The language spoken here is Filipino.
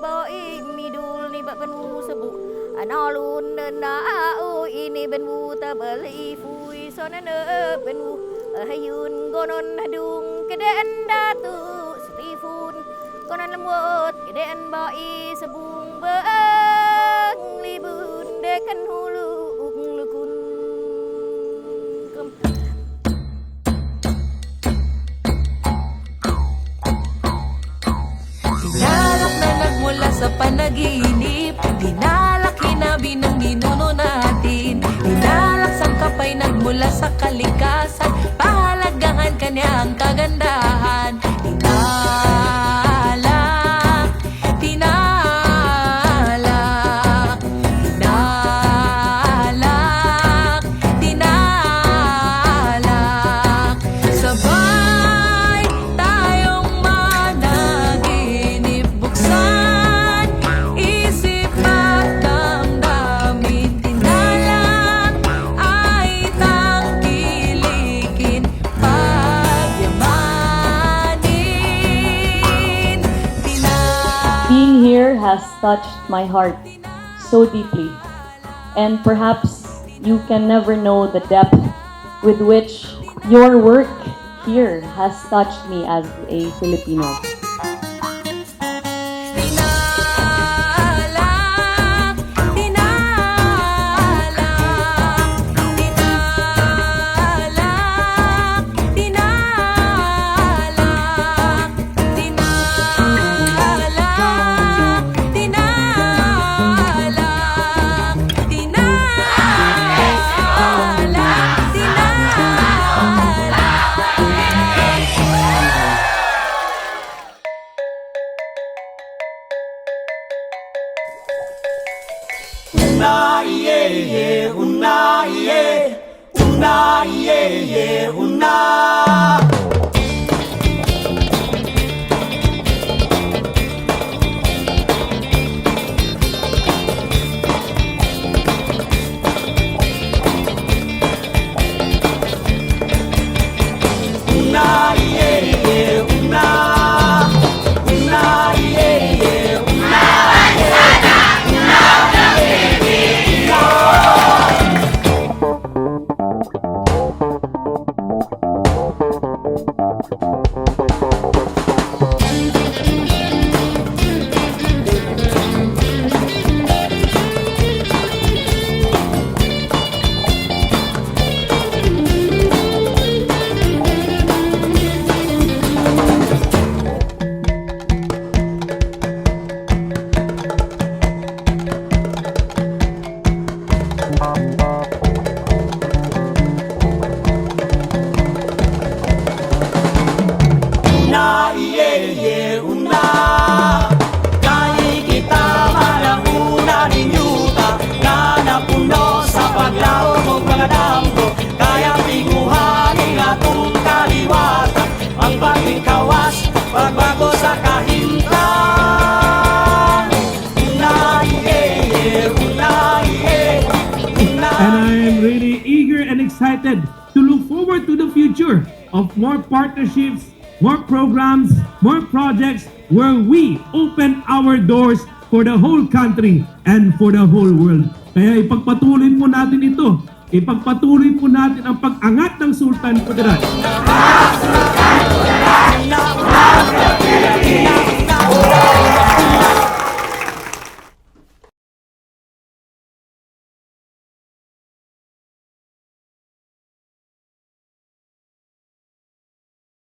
bo y mi dul ni ba ben u se bu ana lun na o ini ben u ta beli fui so na ne ben u hayun gonon hadung keden datu stifun gonon lemut keden bo y sebung beng libun dekan hulu lukun Dinalak na nagmula sa panaginip, dinalak hinabi ng ninuno natin, dinalak sangkapay nagmula sa kalikasan, pahalagahan kanya ang kagandahan. Dinalak, dinalak, dinalak, dinalak, sabay tayong managinip, buksan isip at damdamin, dinalak ay tangkilikin, pagyamanin, Being here has touched my heart so deeply, and perhaps you can never know the depth with which your work here has touched me as a Filipino. dinalak, dinalak, dinalak, dinalak, dinalak, dinalak, Una iye, una iye, una iye, una. Una iye, una. Una iye, una. Una iye, una. Kaya kita malanguna ninyuta, na napuno sa paglaw mong mga damgo, kaya pinguhanin atong kaliwatan, ang bating kawas, pagbago sa kahintang. Una iye, una iye, una. And I am really eager and excited to look forward to the future of more partnerships, more programs, more projects where we open our doors for the whole country and for the whole world. Kaya ipagpatuloy po natin ito. Ipagpatuloy po natin ang pag-angat ng Sultan Kudarat.